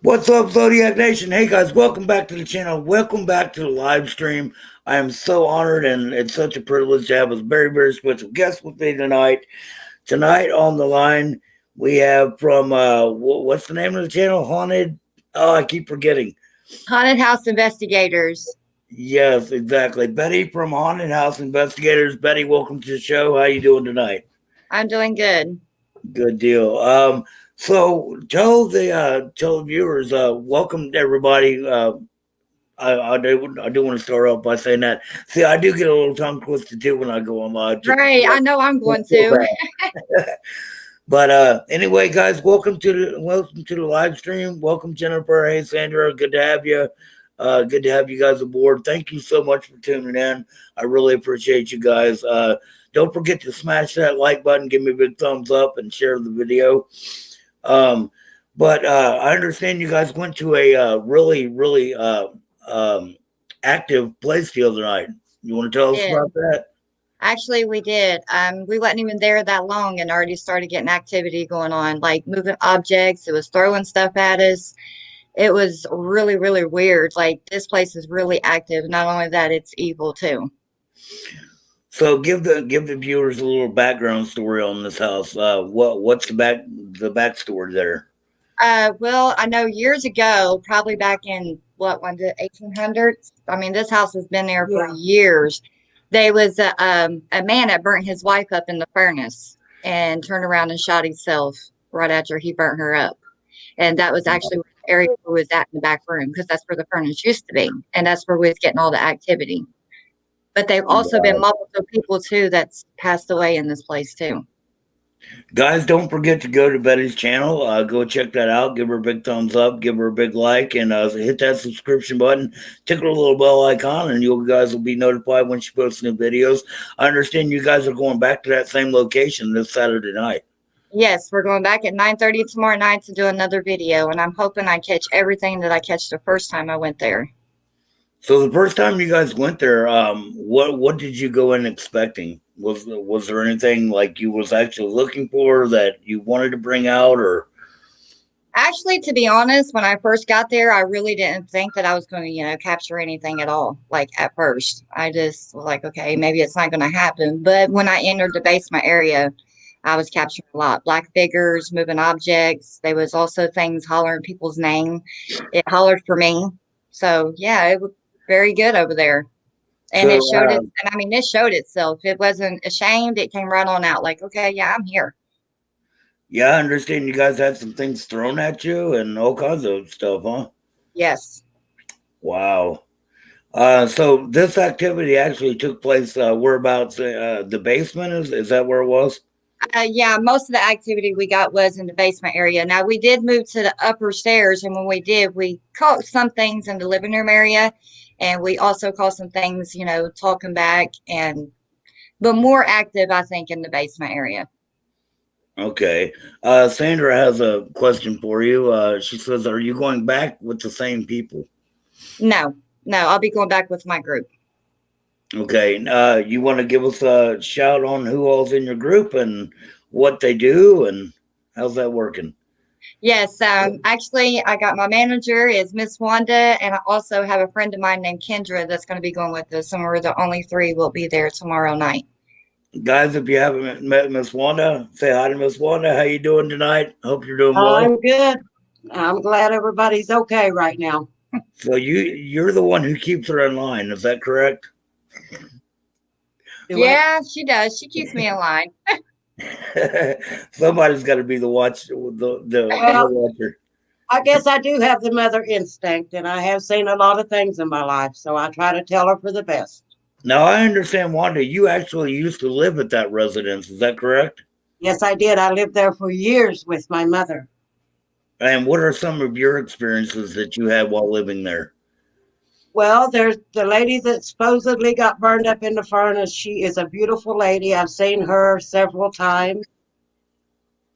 What's up, Zodiac Nation? Hey guys, welcome back to the channel. Welcome back to the live stream. I am so honored and it's such a privilege to have a very, very special guest with me tonight. Tonight on the line, we have from, what's the name of the channel? Haunted? Oh, I keep forgetting. Haunted House Investigators. Yes, exactly. Betty from Haunted House Investigators. Betty, welcome to the show. How you doing tonight? I'm doing good. Good deal. So tell the viewers, welcome everybody. I do want to start off by saying that. See, I do get a little tongue twisted too when I go on live. Right, I know I'm going to. But anyway, guys, welcome to the live stream. Welcome, Jennifer. Hey, Sandra. Good to have you. Good to have you guys aboard. Thank you so much for tuning in. I really appreciate you guys. Don't forget to smash that like button, give me a big thumbs up, and share the video. Um, but I understand you guys went to a really um, active place the other night. You want to tell us Yeah, about that? actually, we did. We wasn't even there that long and already started getting activity going on, like moving objects. It was throwing stuff at us. It was really, really weird. Like this place is really active. Not only that, it's evil too. So give the viewers a little background story on this house. What's the backstory there? Well, I know years ago, probably back in what, when the 1800s. I mean, this house has been there for years. There was a man that burnt his wife up in the furnace and turned around and shot himself right after he burnt her up. And that was actually where the area we was at in the back room because that's where the furnace used to be, and that's where we was getting all the activity. But they've also been multiple people too that's passed away in this place too. Guys, don't forget to go to Betty's channel. Go check that out. Give her a big thumbs up. Give her a big like, and hit that subscription button. Tickle the little bell icon, and you guys will be notified when she posts new videos. I understand you guys are going back to that same location this Saturday night. Yes, we're going back at 9:30 tomorrow night to do another video, and I'm hoping I catch everything that I catch the first time I went there. So the first time you guys went there, what did you go in expecting? Was there anything like you was actually looking for that you wanted to bring out, or? Actually, to be honest, when I first got there, I really didn't think that I was going to, capture anything at all. Like at first, I just was like, okay, maybe it's not going to happen. But when I entered the basement area, I was capturing a lot. Black figures, moving objects. There was also things hollering people's name. It hollered for me. So yeah, it was very good over there. And So it showed it. And I mean, it showed itself. It wasn't ashamed. It came right on out like, okay, yeah, I'm here. yeah, I understand you guys had some things thrown at you and all kinds of stuff, huh? Yes. Wow. So this activity actually took place whereabouts? The basement is that where it was? Yeah, most of the activity we got was in the basement area. Now we did move to the upper stairs, and when we did, we caught some things in the living room area, and we also caught some things, talking back but more active, I think, in the basement area. Okay. Sandra has a question for you. She says, "Are you going back with the same people?" No, no, I'll be going back with my group. Okay. You want to give us a shout on who all's in your group and what they do and how's that working? Yes, actually, I got my manager is Miss Wanda, and I also have a friend of mine named Kendra that's going to be going with us, and we're the only three will be there tomorrow night. Guys, if you haven't met Miss Wanda, say hi to Miss Wanda. How you doing tonight? Hope you're doing well. I'm good. I'm glad everybody's okay right now. So you're the one who keeps her in line, is that correct? Yeah, she does. She keeps me in line. Somebody's got to be the watch the Well, watcher. I guess I do have the mother instinct, and I have seen a lot of things in my life, so I try to tell her for the best. Now I understand, Wanda. You actually used to live at that residence. Is that correct? Yes, I did. I lived there for years with my mother. And what are some of your experiences that you had while living there? Well, there's the lady that supposedly got burned up in the furnace. She is a beautiful lady. I've seen her several times.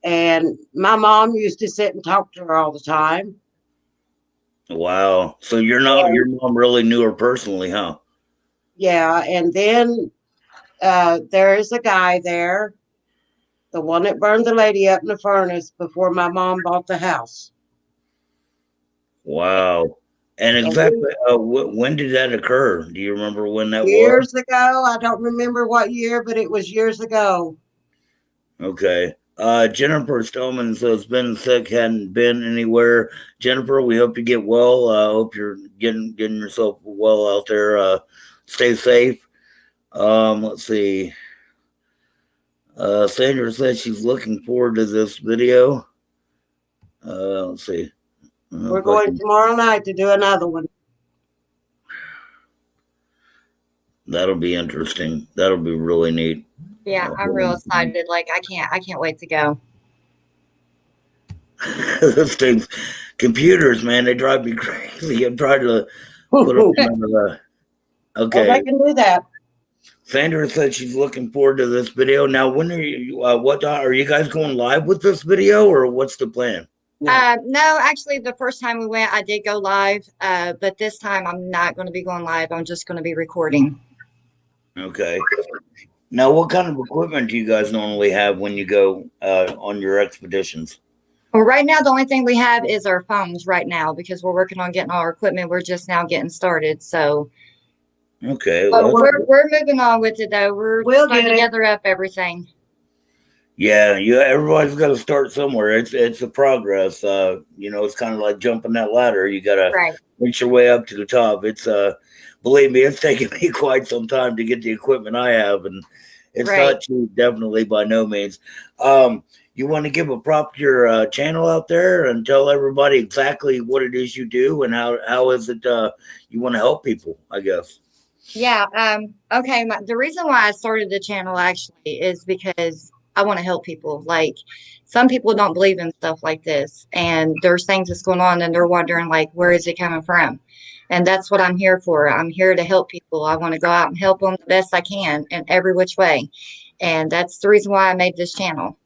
And my mom used to sit and talk to her all the time. Wow. So your mom really knew her personally, huh? Yeah, and then there is a guy there, the one that burned the lady up in the furnace before my mom bought the house. Wow. And exactly when did that occur? Do you remember when that was? Years ago, I don't remember what year, but it was years ago. Okay. Jennifer Stillman says been sick, hadn't been anywhere. Jennifer, we hope you get well. Hope you're getting yourself well out there. Stay safe. Let's see. Sandra says she's looking forward to this video. Let's see. We're going tomorrow night to do another one. That'll be interesting. That'll be really neat. Yeah, I'm real excited. Like I can't wait to go. Those things, computers, man, they drive me crazy. I'm trying to put them on okay. Well, they can do that. Sandra said she's looking forward to this video. Now, when are you? What are you guys going live with this video, or what's the plan? No, actually, the first time we went, I did go live, but this time I'm not going to be going live. I'm just going to be recording. Okay. Now, what kind of equipment do you guys normally have when you go on your expeditions? Well, right now, the only thing we have is our phones right now because we're working on getting all our equipment. We're just now getting started. So, okay. Well, we're moving on with it, though. We're starting to gather up everything. Yeah, everybody's got to start somewhere. It's a progress. It's kind of like jumping that ladder. You got to reach your way up to the top. It's believe me, it's taken me quite some time to get the equipment I have, and it's not cheap, definitely by no means. You want to give a prop to your channel out there and tell everybody exactly what it is you do and how is it you want to help people, I guess. Yeah. Okay. The reason why I started the channel actually is because I want to help people. Like some people don't believe in stuff like this, and there's things that's going on and they're wondering like, where is it coming from? And that's what I'm here for. I'm here to help people. I want to go out and help them the best I can in every which way. And that's the reason why I made this channel.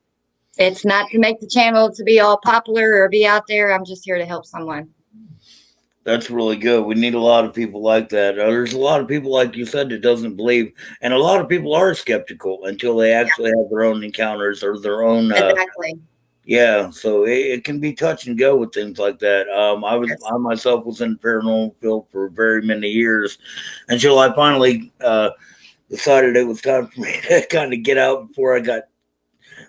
It's not to make the channel to be all popular or be out there. I'm just here to help someone. That's really good. We need a lot of people like that. There's a lot of people, like you said, that doesn't believe, and a lot of people are skeptical until they actually have their own encounters or their own. Exactly. Yeah, so it can be touch and go with things like that. I myself was in the paranormal field for very many years until I finally decided it was time for me to kind of get out before I got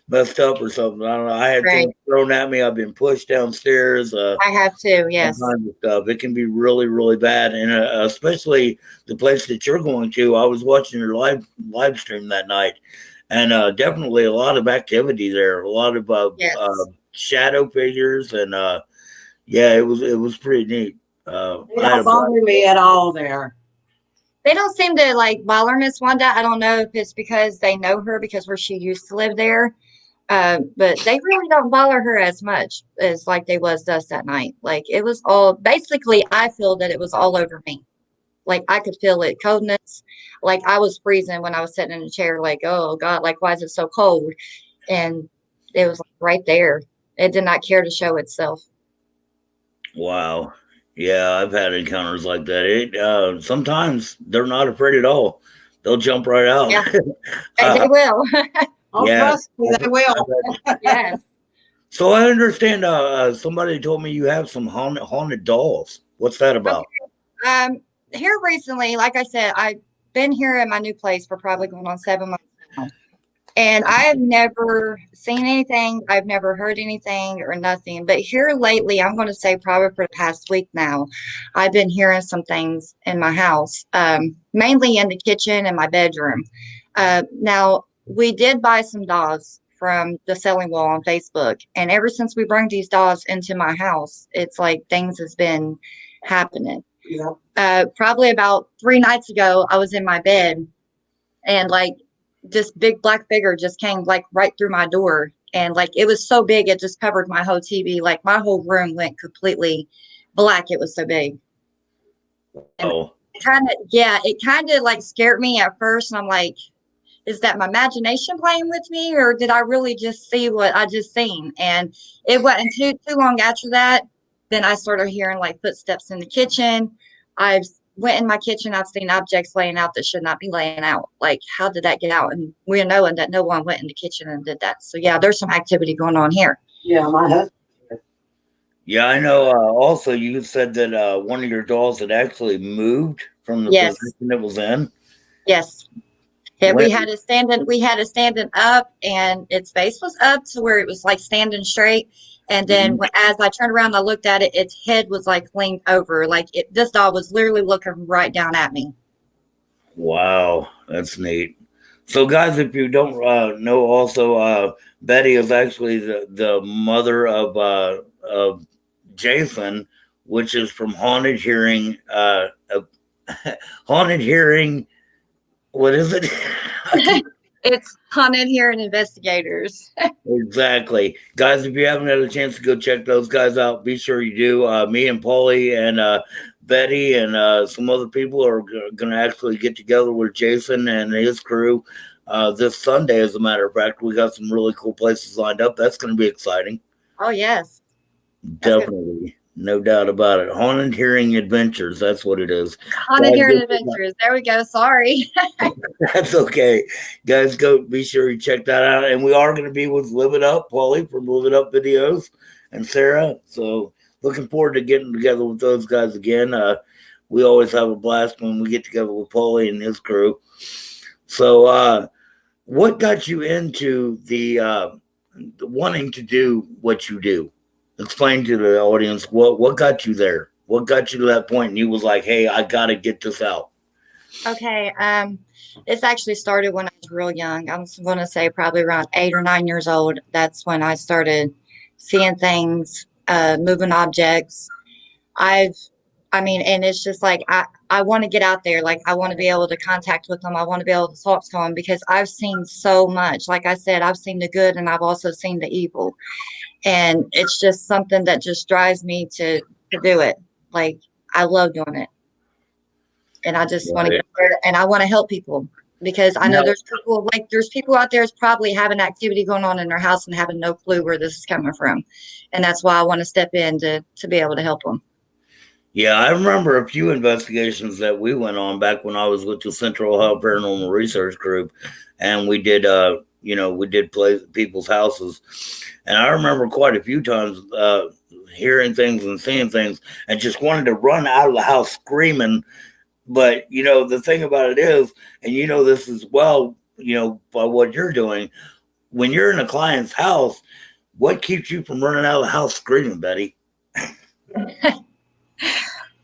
messed up or something. I don't know. I had things thrown at me. I've been pushed downstairs. I have too. Yes. All kinds of stuff. It can be really, really bad, and especially the place that you're going to. I was watching your live stream that night, and definitely a lot of activity there. A lot of shadow figures, and it was pretty neat. They don't bother me at all there. They don't seem to like bother Miss Wanda. I don't know if it's because they know her because where she used to live there. But they really don't bother her as much as like they was us that night. Like it was all basically, I feel that it was all over me. Like I could feel it, coldness. Like I was freezing when I was sitting in a chair, like, oh God, like why is it so cold? And it was like right there. It did not care to show itself. Wow. Yeah, I've had encounters like that. Sometimes they're not afraid at all. They'll jump right out. Yeah. They will. Oh, trust me, they will. Yes. So I understand somebody told me you have some haunted dolls. What's that about? Okay. Here recently, like I said, I've been here at my new place for probably going on 7 months now. And I have never seen anything. I've never heard anything or nothing. But here lately, I'm going to say probably for the past week now, I've been hearing some things in my house, mainly in the kitchen and my bedroom. Now, we did buy some dolls from the selling wall on Facebook. And ever since we brought these dolls into my house, it's like things has been happening. Yeah. Probably about 3 nights ago, I was in my bed and like this big black figure just came like right through my door. And like it was so big, it just covered my whole TV. Like my whole room went completely black. It was so big. And it kind of like scared me at first. And I'm like, is that my imagination playing with me, or did I really just see what I just seen? And it wasn't too long after that. Then I started hearing like footsteps in the kitchen. I went in my kitchen. I've seen objects laying out that should not be laying out. Like, how did that get out? And we're knowing that no one went in the kitchen and did that. So yeah, there's some activity going on here. Yeah, my husband. Yeah, I know. Also, you said that one of your dolls had actually moved from the Yes, position it was in. yes. Yeah, When? we had it standing up, and its face was up to where it was like standing straight. And then Mhm. as I turned around, I looked at it. Its head was like leaned over, like this dog was literally looking right down at me. Wow, that's neat. So, guys, if you don't know, also Betty is actually the mother of Jason, which is from Haunted Hearing. Haunted Hearing. What is it? I keep It's hunted here in investigators. Exactly. Guys, if you haven't had a chance to go check those guys out, be sure you do. Me and Paulie and Betty and some other people are going to actually get together with Jason and his crew this Sunday, as a matter of fact. We got some really cool places lined up. That's going to be exciting. Oh yes, that's good. Definitely. No doubt about it. Haunted Hearing Adventures. That's what it is. Hunted Guys, here in go adventures. There we go. Sorry. That's okay. Guys, go be sure you check that out. And we are going to be with Live It Up, Paulie from Live It Up Videos, and Sarah. So looking forward to getting together with those guys again. We always have a blast when we get together with Paulie and his crew. So what got you into the wanting to do what you do? Explain to the audience what got you there. What got you to that point and you was like, hey, I gotta get this out. Okay. This actually started when I was real young. I'm going to say probably around 8 or 9 years old. That's when I started seeing things, moving objects. I've, I mean, and it's just like I want to get out there. Like I want to be able to contact with them. I want to be able to talk to them because I've seen so much. Like I said, I've seen the good and I've also seen the evil, and it's just something that just drives me to do it. Like I love doing it, and I just want to Right. get there and I want to help people because I know Now, there's people out there that's probably having activity going on in their house and having no clue where this is coming from, and that's why I want to step in to be able to help them. yeah, I remember a few investigations that we went on back when I was with the Central Ohio Paranormal Research Group, and we did, we did play people's houses, and I remember quite a few times hearing things and seeing things, and just wanted to run out of the house screaming. But the thing about it is, and this as well, by what you're doing, when you're in a client's house, what keeps you from running out of the house screaming, Betty?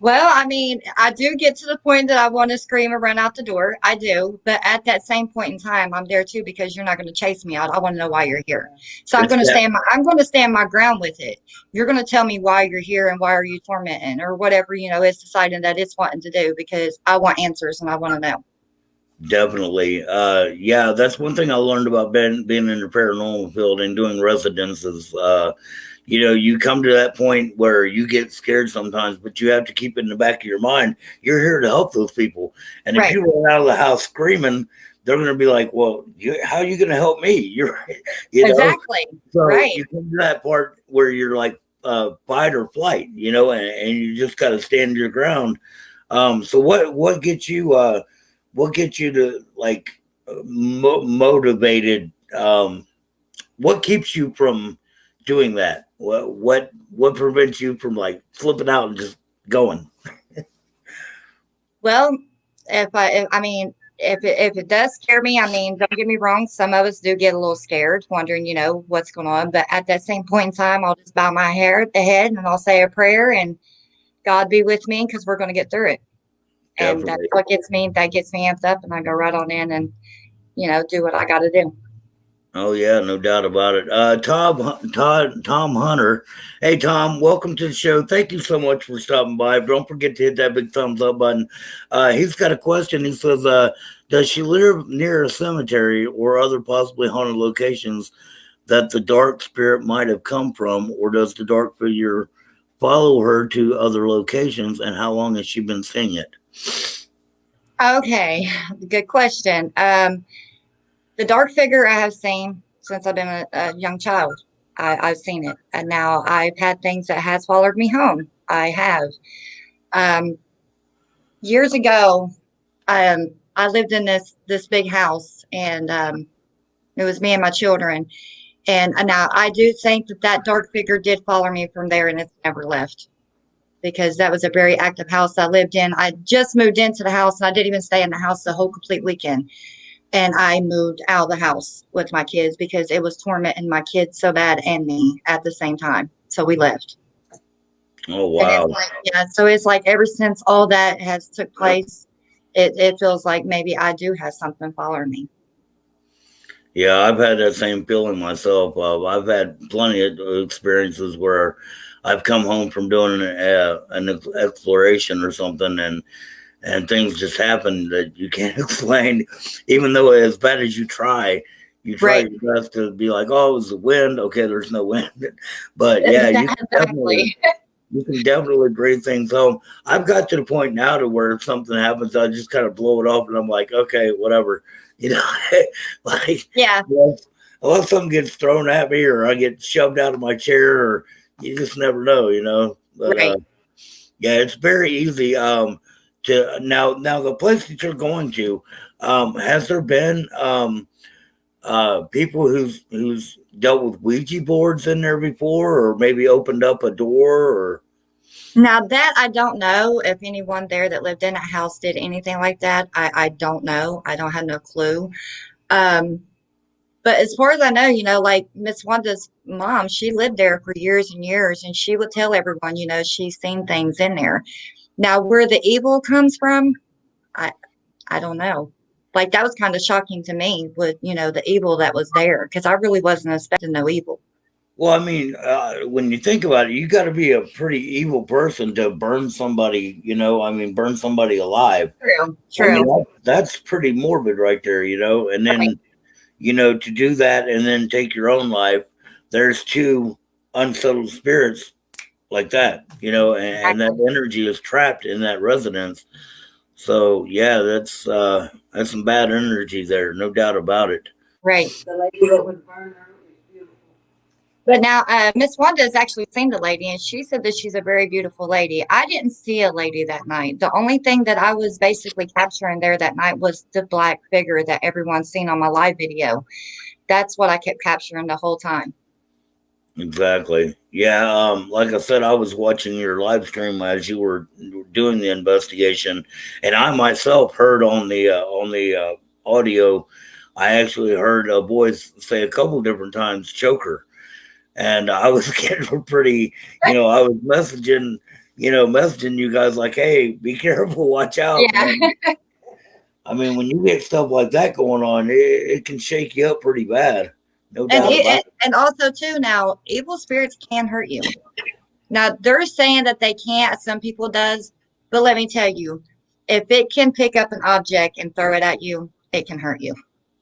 Well, I mean, I do get to the point that I want to scream and run out the door. I do, but at that same point in time, I'm there too because you're not going to chase me out. I want to know why you're here. So It's that I'm going to stand my ground with it. You're going to tell me why you're here and why are you tormenting or whatever, it's deciding that it's wanting to do because I want answers and I want to know. Definitely. Yeah, that's one thing I learned about being in the paranormal field and doing residences. You come to that point where you get scared sometimes, but you have to keep it in the back of your mind. You're here to help those people. And if Right. you run out of the house screaming, they're going to be like, well, how are you going to help me? Exactly. So Right. you come to that part where you're like fight or flight, and you just got to stand your ground. So what gets you to like motivated? What keeps you from doing that? What prevents you from like flipping out and just going? Well, I mean, if it does scare me, I mean, don't get me wrong. Some of us do get a little scared, wondering, what's going on. But at that same point in time, I'll just bow my head, and I'll say a prayer, and God be with me because we're going to get through it. And that's Definitely. what gets me. That gets me amped up, and I go right on in and do what I got to do. Oh yeah, no doubt about it. Tom Hunter. Hey Tom, welcome to the show. Thank you so much for stopping by. Don't forget to hit that big thumbs up button. He's got a question. He says, does she live near a cemetery or other possibly haunted locations that the dark spirit might have come from, or does the dark figure follow her to other locations? And how long has she been seeing it? Okay, good question. The dark figure I have seen since I've been a young child. I've seen it, and now I've had things that has followed me home. I have. Um, Years ago, I lived in this big house, and it was me and my children. And now I do think that that dark figure did follow me from there, and it's never left, because that was a very active house I lived in. I just moved into the house, and I didn't even stay in the house the whole complete weekend. And I moved out of the house with my kids because it was tormenting my kids so bad and me at the same time. So we left. Oh And wow. it's like, yeah, so it's like ever since all that has took place, it feels like maybe I do have something following me. Yeah, I've had that same feeling myself. I've had plenty of experiences where I've come home from doing an exploration or something, and things just happen that you can't explain. Even though as bad as you try Right. your best to be like, "Oh, it was the wind." Okay, there's no wind, but yeah, Exactly. you can definitely bring things home. I've got to the point now to where if something happens, I just kind of blow it off, and I'm like, okay, whatever, you know, like Yeah. unless something gets thrown at me or I get shoved out of my chair, or you just never know, you know. But Right. yeah, it's very easy. To now the place that you're going to, has there been people who's dealt with Ouija boards in there before, or maybe opened up a door, or Now that I don't know if anyone there that lived in that house did anything like that. I don't know. I don't have no clue. Um, but as far as I know, like Miss Wanda's mom, she lived there for years and years, and she would tell everyone, she's seen things in there. Now, where the evil comes from, I I don't know. Like that was kind of shocking to me with, the evil that was there, because I really wasn't expecting no evil. well, I mean, when you think about it, you got to be a pretty evil person to burn somebody. You know, I mean, burn somebody alive. True. I mean, True. that's pretty morbid right there. You know, and Right. then to do that and then take your own life. There's two unsettled spirits like that. And that Exactly. energy is trapped in that residence. So yeah, that's some bad energy there, no doubt about it. Right. The lady that would burn her is beautiful. But now, Miss Wanda has actually seen the lady, and she said that she's a very beautiful lady. I didn't see a lady that night. The only thing that I was basically capturing there that night was the black figure that everyone's seen on my live video. That's what I kept capturing the whole time. Exactly. Yeah. Like I said, I was watching your live stream as you were doing the investigation, and I myself heard on the audio. I actually heard a voice say a couple different times "choker," and I was getting pretty. I was messaging you guys like, "Hey, be careful, watch out, Yeah. man." I mean, when you get stuff like that going on, it can shake you up pretty bad. No And doubt about it. and also too, now evil spirits can hurt you. Now they're saying that they can't. Some people does, but let me tell you, if it can pick up an object and throw it at you, it can hurt you.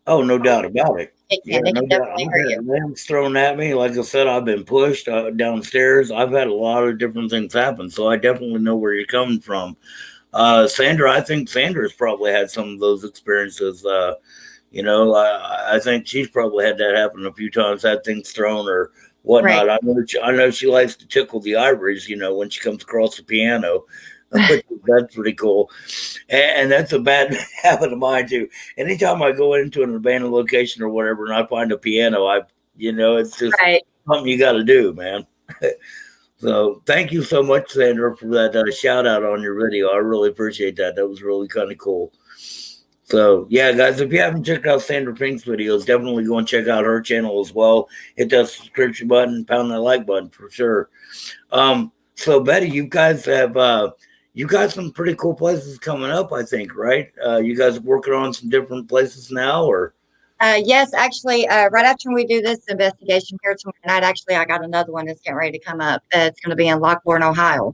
Oh, no doubt about it. It Yeah, can. It no can doubt. definitely I've hurt you. had limbs thrown at me. Like I said, I've been pushed downstairs. I've had a lot of different things happen, so I definitely know where you're coming from. Sandra, I think Sandra's probably had some of those experiences. I think she's probably had that happen a few times, had things thrown or Right. whatnot. I know she likes to tickle the ivories, when she comes across the piano. That's pretty cool. And that's a bad habit of mine too. Anytime I go into an abandoned location or whatever and I find a piano, it's just Right. something you got to do, man. So thank you so much, Sandra, for that shout out on your video. I really appreciate that. That was really kind of cool. So yeah, guys, if you haven't checked out Sandra Pink's videos, definitely go and check out her channel as well. Hit that subscription button, pound that like button for sure. So Betty, you got some pretty cool places coming up, I think, right? You guys are working on some different places now, or Yes, actually, right after we do this investigation here tomorrow night, actually, I got another one that's getting ready to come up. It's going to be in Lockbourne, Ohio.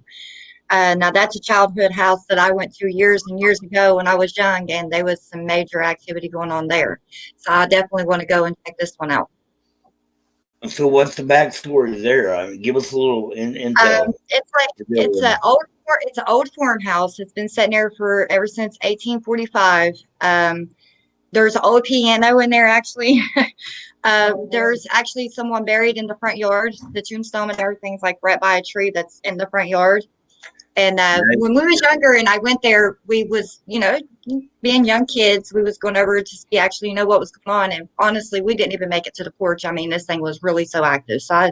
Now that's a childhood house that I went to years and years ago when I was young, and there was some major activity going on there. So I definitely want to go and check this one out. so what's the backstory there? I mean, give us a little intel. It's an old farmhouse. It's been sitting there for ever since 1845. There's an old piano in there actually. There's actually someone buried in the front yard. The tombstone and everything's like right by a tree that's in the front yard. And when we was younger and I went there, we was, being young kids, we was going over to see actually, what was going on. And honestly, we didn't even make it to the porch. I mean, this thing was really so active. So I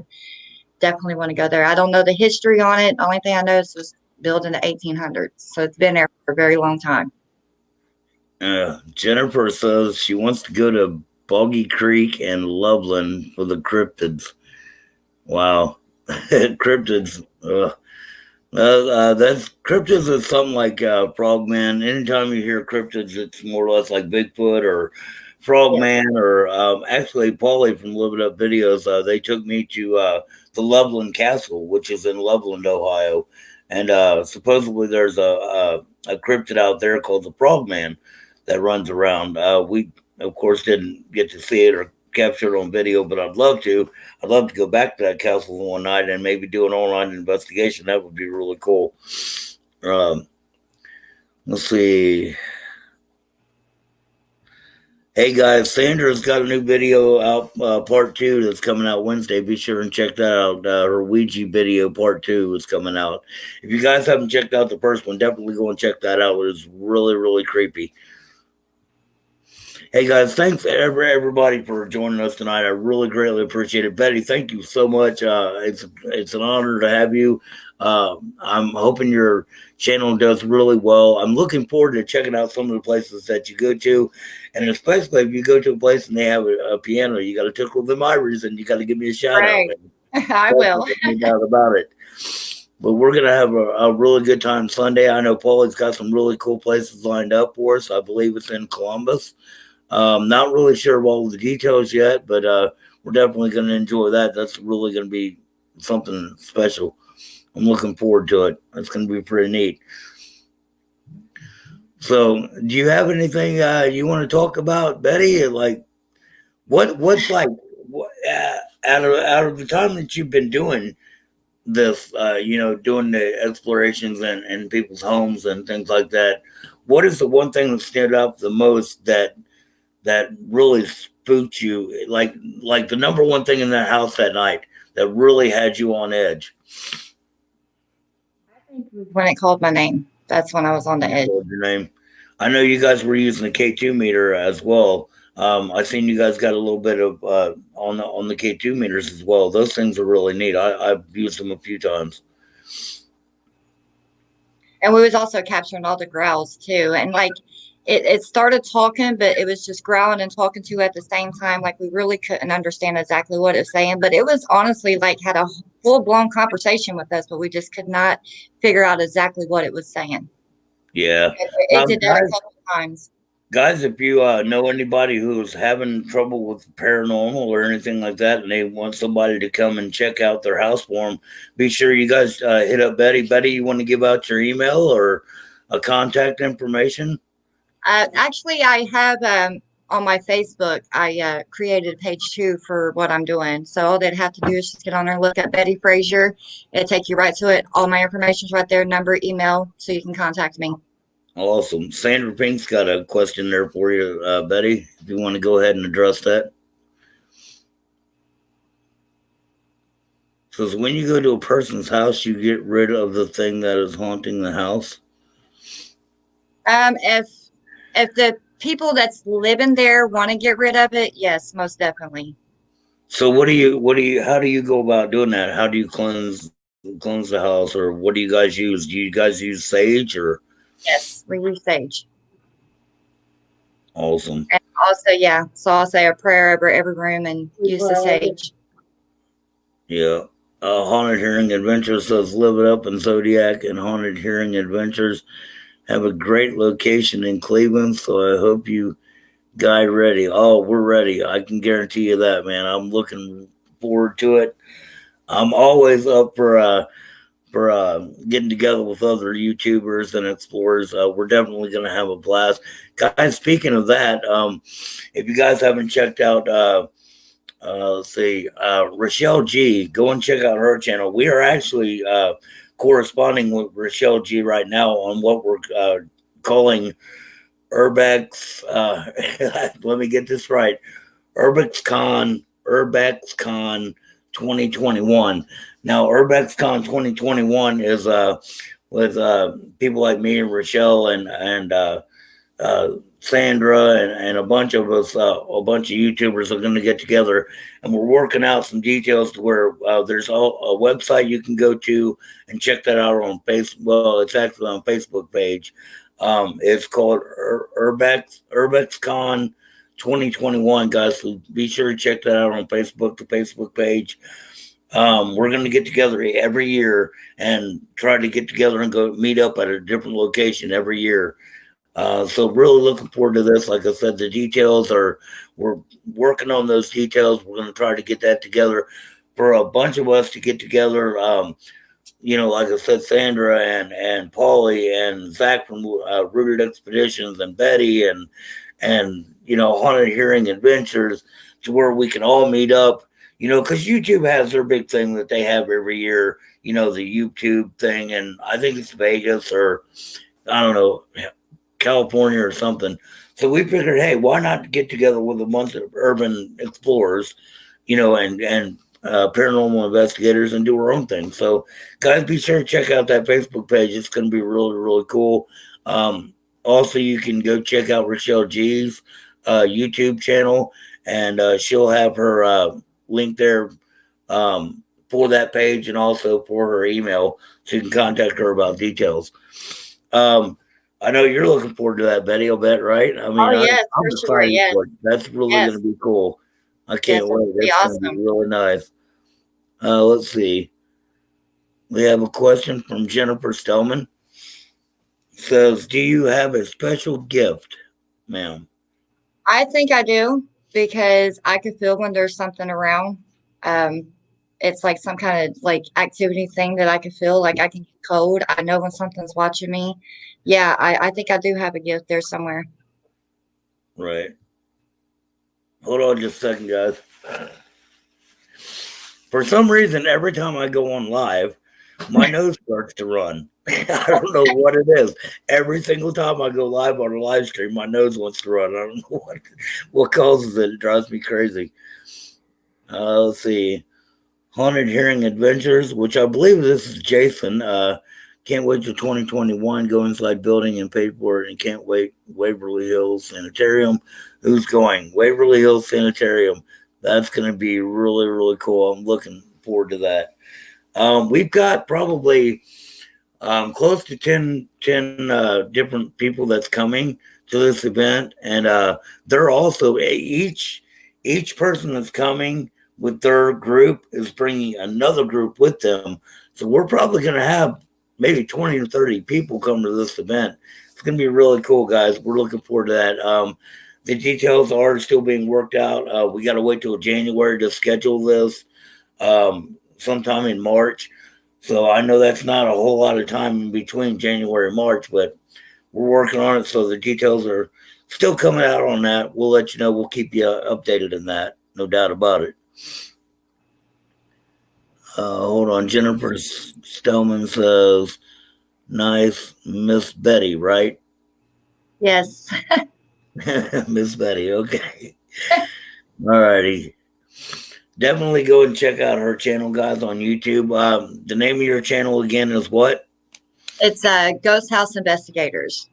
definitely want to go there. I don't know the history on it. The only thing I know is it was built in the 1800s. So it's been there for a very long time. Jennifer says she wants to go to Boggy Creek and Loveland for the cryptids. Wow. Cryptids. That's cryptids is something like Frogman. Anytime you hear cryptids, it's more or less like Bigfoot or Frogman, or actually Paulie from Live It Up Videos. They took me to the Loveland Castle, which is in Loveland, Ohio, and supposedly there's a cryptid out there called the Frogman that runs around. We of course didn't get to see it or capture it on video, but I'd love to. I'd love to go back to that castle one night and maybe do an online investigation. That would be really cool. Let's see. Hey guys, Sandra's got a new video out, part 2, that's coming out Wednesday. Be sure and check that out. Her Ouija video part 2 is coming out. If you guys haven't checked out the first one, definitely go and check that out. It's really, really creepy. Hey guys, thanks everybody for joining us tonight. I really greatly appreciate it. Betty, thank you so much. It's an honor to have you. I'm hoping your channel does really well. I'm looking forward to checking out some of the places that you go to, and especially if you go to a place and they have a piano, you got to tickle them ivories and you got to give me a shout out. I will. No doubt about it. But we're going to have a really good time Sunday. I know Paulie's got some really cool places lined up for us. I believe it's in Columbus. Not really sure of all the details yet, but we're definitely going to enjoy that. That's really going to be something special. I'm looking forward to it. It's going to be pretty neat. So, do you have anything you want to talk about, Betty? Like, what's like out of the time that you've been doing this, doing the explorations and people's homes and things like that? What is the one thing that stood out the most that really spooked you, like the number one thing in that house that night that really had you on edge? I think when it called my name, that's when I was on the edge. Your name. I know you guys were using the K2 meter as well. I seen you guys got a little bit of on the K2 meters as well. Those things are really neat. I've used them a few times. And we was also capturing all the growls too, and like. It started talking, but it was just growling and talking to at the same time. Like we really couldn't understand exactly what it was saying, but it was honestly like had a full-blown conversation with us, but we just could not figure out exactly what it was saying. Yeah. It did that a couple of times. Guys, if you know anybody who's having trouble with paranormal or anything like that, and they want somebody to come and check out their house for them, be sure you guys hit up Betty. Betty, you want to give out your email or a contact information? Actually, I have on my Facebook, I created a page too for what I'm doing. So all they'd have to do is just get on there and look at Betty Frazier. It'll take you right to it. All my information's right there, number, email, so you can contact me. Awesome. Sandra Pink's got a question there for you, Betty, if you want to go ahead and address that. Says, when you go to a person's house, you get rid of the thing that is haunting the house? If the people that's living there want to get rid of it, yes, most definitely. So how do you go about doing that? How do you cleanse the house, or what do you guys use? Do you guys use sage or? Yes, we use sage. Awesome. And also, yeah, so I'll say a prayer over every room and use the sage. Yeah. Haunted Hearing Adventures says, live it up in Zodiac and Haunted Hearing Adventures have a great location in Cleveland, so I hope you guys ready. Oh, we're ready. I can guarantee you that, man. I'm looking forward to it. I'm always up for getting together with other YouTubers and explorers. We're definitely going to have a blast. Guys, speaking of that, if you guys haven't checked out, let's see, Rochelle G, go and check out her channel. We are actually corresponding with Rochelle G right now on what we're calling Urbex. Let me get this right. UrbexCon 2021. Now, UrbexCon 2021 is with people like me and Rochelle and Sandra and a bunch of us, a bunch of YouTubers are going to get together, and we're working out some details to where there's a website you can go to and check that out on Facebook. Well, it's actually on Facebook page. It's called UrbexCon 2021, guys. So be sure to check that out on Facebook, the Facebook page. We're going to get together every year and try to get together and go meet up at a different location every year. So really looking forward to this. Like I said, the details we're working on those details. We're going to try to get that together for a bunch of us to get together. Like I said, Sandra and Paulie and Zach from Rooted Expeditions and Betty and Haunted Hearing Adventures, to where we can all meet up. Because YouTube has their big thing that they have every year. The YouTube thing, and I think it's Vegas or I don't know, California or something. So we figured, hey, why not get together with a bunch of urban explorers, and paranormal investigators and do our own thing. So guys, be sure to check out that Facebook page. It's going to be really, really cool. Also, you can go check out Rochelle G's YouTube channel, and she'll have her link there for that page and also for her email, so you can contact her about details. I know you're looking forward to that, Betty. I'll bet, right? I mean, yes, I'm for sure. Yes. That's really Yes. going to be cool. I can't Yes, wait. it'll be That's going to awesome. be really nice. Let's see. We have a question from Jennifer Stellman. Says, do you have a special gift, ma'am? I think I do, because I could feel when there's something around. It's like some kind of like activity thing that I can feel. Like I can get cold. I know when something's watching me. Yeah, I think I do have a gift there somewhere. Right. Hold on just a second, guys. For some reason, every time I go on live, my nose starts to run. I don't know what it is. Every single time I go live on a live stream, my nose wants to run. I don't know what causes it. It drives me crazy. Let's see. Haunted Hearing Adventures, which I believe this is Jason. Can't wait till 2021. Go inside building and pay for it, and can't wait. Waverly Hills Sanitarium. Who's going? Waverly Hills Sanitarium. That's going to be really, really cool. I'm looking forward to that. We've got probably close to 10 different people that's coming to this event, and they're also each person that's coming with their group is bringing another group with them. So we're probably going to have maybe 20 or 30 people come to this event. It's going to be really cool, guys. We're looking forward to that. The details are still being worked out. We got to wait till January to schedule this, sometime in March. So I know that's not a whole lot of time in between January and March, but we're working on it. So the details are still coming out on that. We'll let you know. We'll keep you updated on that. No doubt about it. Hold on. Jennifer Stillman says, nice Miss Betty, right? Yes. Miss Betty. Okay. All righty. Definitely go and check out her channel, guys, on YouTube. The name of your channel again is what? It's Ghost House Investigators.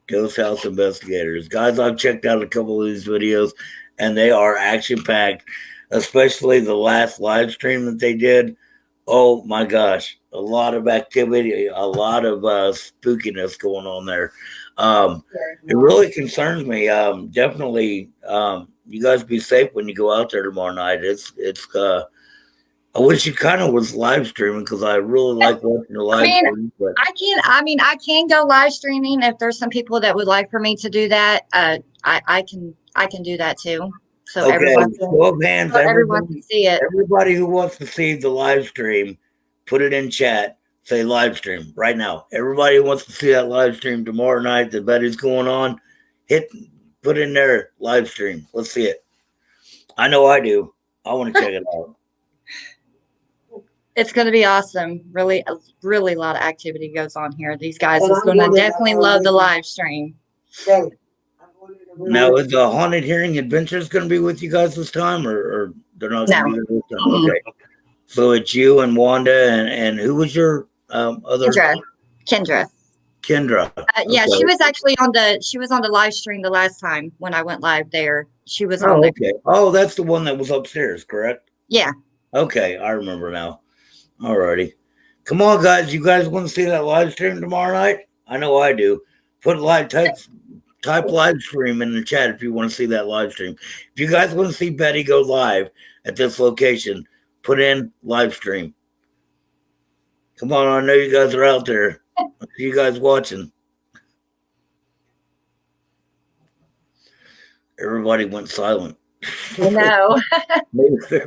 Ghost House Investigators. Guys, I've checked out a couple of these videos, and they are action-packed, especially the last live stream that they did. Oh, my gosh. A lot of activity, a lot of spookiness going on there. It really concerns me. Definitely, you guys be safe when you go out there tomorrow night. I wish it kind of was live streaming, because I really like watching the live stream. But I can go live streaming if there's some people that would like for me to do that. I can do that too. So okay, everyone can see it. Everybody who wants to see the live stream, put it in chat. Say live stream right now. Everybody who wants to see that live stream tomorrow night that Betty's going on, put in there live stream. Let's see it. I know I do. I want to check it out. It's going to be awesome. Really a lot of activity goes on here. These guys are going to definitely love the live stream. Now, is the Haunted Hearing Adventures going to be with you guys this time, or they're not going to be there this time? Okay. So it's you and Wanda, and who was your other? Kendra. Kendra. Yeah, Okay. she was actually on the live stream the last time when I went live there. She was on Oh, there. okay. Oh, that's the one that was upstairs, correct? Yeah. Okay, I remember now. Alrighty. Come on, guys. You guys want to see that live stream tomorrow night? I know I do. Put type live stream in the chat if you want to see that live stream. If you guys want to see Betty go live at this location, put in live stream. Come on, I know you guys are out there. I see you guys watching. Everybody went silent. I know.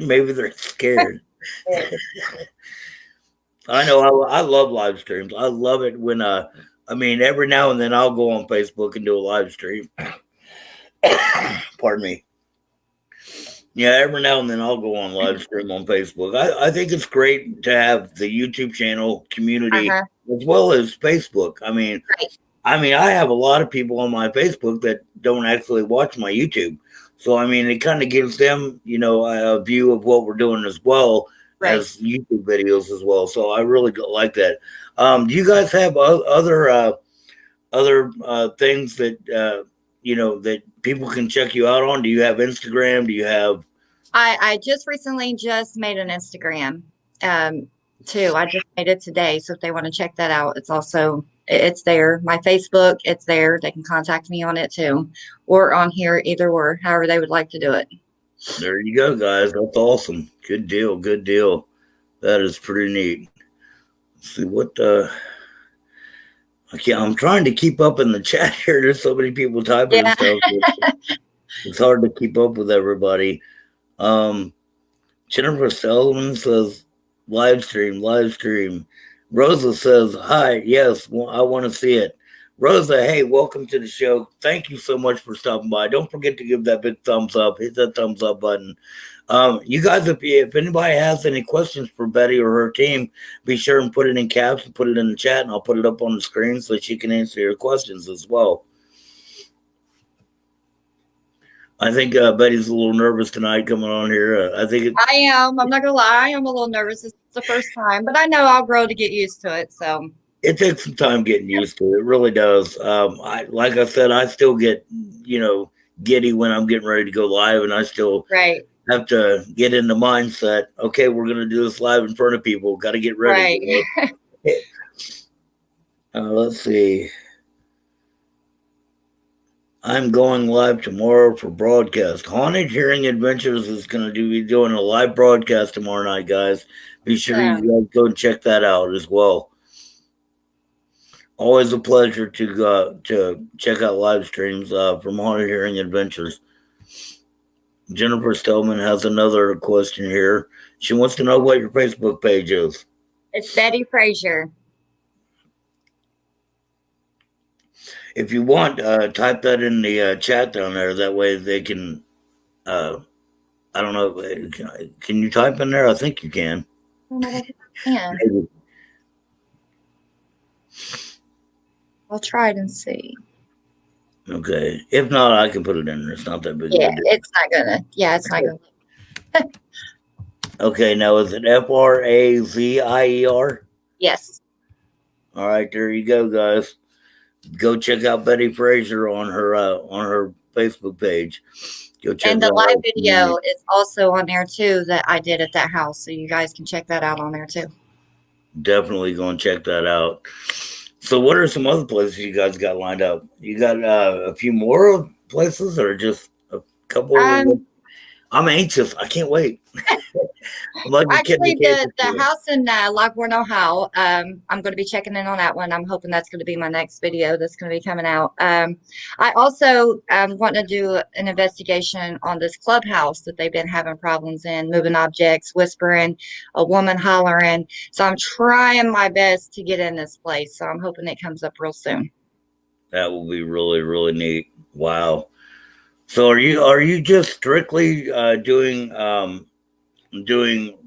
maybe they're scared. I know. I love live streams. I love it when every now and then I'll go on Facebook and do a live stream. Pardon me. Yeah, every now and then I'll go on live stream on Facebook. I think it's great to have the YouTube channel community as well as Facebook. Right. I have a lot of people on my Facebook that don't actually watch my YouTube. So it kind of gives them, a view of what we're doing as well as YouTube videos as well. So I really like that. Do you guys have other things that that people can check you out on? Do you have Instagram? Do you have? I just recently made an Instagram too. I just made it today, so if they want to check that out, it's there. My Facebook, it's there. They can contact me on it too, or on here, either or, however they would like to do it. There you go, guys. That's awesome. Good deal. Good deal. That is pretty neat. Let's see what I'm trying to keep up in the chat here. There's so many people typing and stuff. It's hard to keep up with everybody. Jennifer Sullivan says live stream. Rosa says hi. Yes, I want to see it. Rosa, hey, welcome to the show. Thank you so much for stopping by. Don't forget to give that big thumbs up. Hit that thumbs up button. You guys, if anybody has any questions for Betty or her team, be sure and put it in caps and put it in the chat, and I'll put it up on the screen so she can answer your questions as well. I think Betty's a little nervous tonight coming on here. I am. I'm not gonna lie. I am a little nervous. It's the first time, but I know I'll grow to get used to it. So it takes some time getting used to it. It really does. Like I said, I still get giddy when I'm getting ready to go live, and I still have to get in the mindset. Okay, we're gonna do this live in front of people. Got to get ready. Right. Let's see. I'm going live tomorrow for broadcast. Haunted Hearing Adventures is going to be doing a live broadcast tomorrow night, guys. Be sure you guys go and check that out as well. Always a pleasure to check out live streams from Haunted Hearing Adventures. Jennifer Stillman has another question here. She wants to know what your Facebook page is. It's Betty Frazier. If you want, type that in the chat down there. That way they can, I don't know. Can you type in there? I think you can. Yeah. I'll try it and see. Okay. If not, I can put it in there. It's not that big. Yeah, it's not gonna. Okay. Now, is it Frazier? Yes. All right. There you go, guys. Go check out Betty Frazier on her Facebook page. Go check. And the live video is also on there too that I did at that house, so you guys can check that out on there too. Definitely go and check that out. So, what are some other places you guys got lined up? You got a few more places, or just a couple? I'm anxious. I can't wait. Actually, the house in Liveborn, Ohio, I'm going to be checking in on that one. I'm hoping that's going to be my next video that's going to be coming out. I also want to do an investigation on this clubhouse that they've been having problems in, moving objects, whispering, a woman hollering. So I'm trying my best to get in this place. So I'm hoping it comes up real soon. That will be really, really neat. Wow. So are you just strictly doing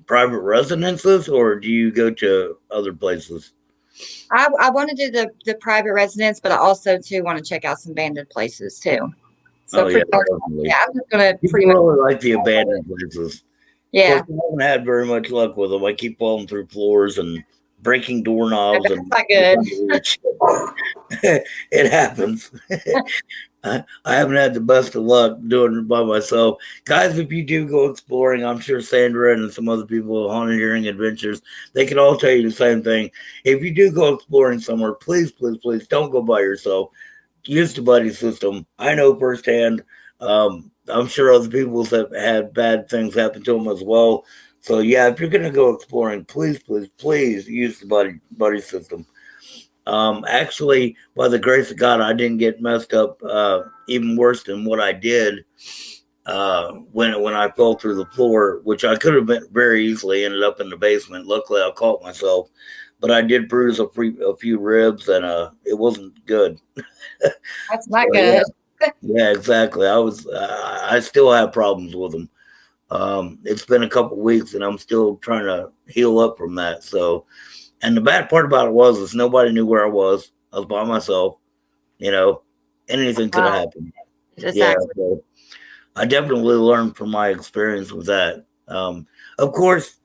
private residences, or do you go to other places? I want to do the private residence, but I also too want to check out some abandoned places too. So I'm just gonna really like the abandoned places. Yeah, I haven't had very much luck with them. I keep falling through floors and breaking doorknobs That's and not good. it happens. I haven't had the best of luck doing it by myself. Guys, if you do go exploring, I'm sure Sandra and some other people at Haunted Hearing Adventures, they can all tell you the same thing. If you do go exploring somewhere, please, please, please don't go by yourself. Use the buddy system. I know firsthand. I'm sure other people have had bad things happen to them as well. So yeah, if you're going to go exploring, please, please, please use the buddy system. Actually, by the grace of God, I didn't get messed up even worse than what I did when I fell through the floor, which I could have been very easily ended up in the basement. Luckily, I caught myself, but I did bruise a few ribs, and it wasn't good. That's not So, good. yeah, exactly. I still have problems with them. It's been a couple weeks, and I'm still trying to heal up from that. So. And the bad part about it is nobody knew where I was. I was by myself. You know, anything could have Wow. happened. It's Yeah, actually, so I definitely learned from my experience with that. Of course,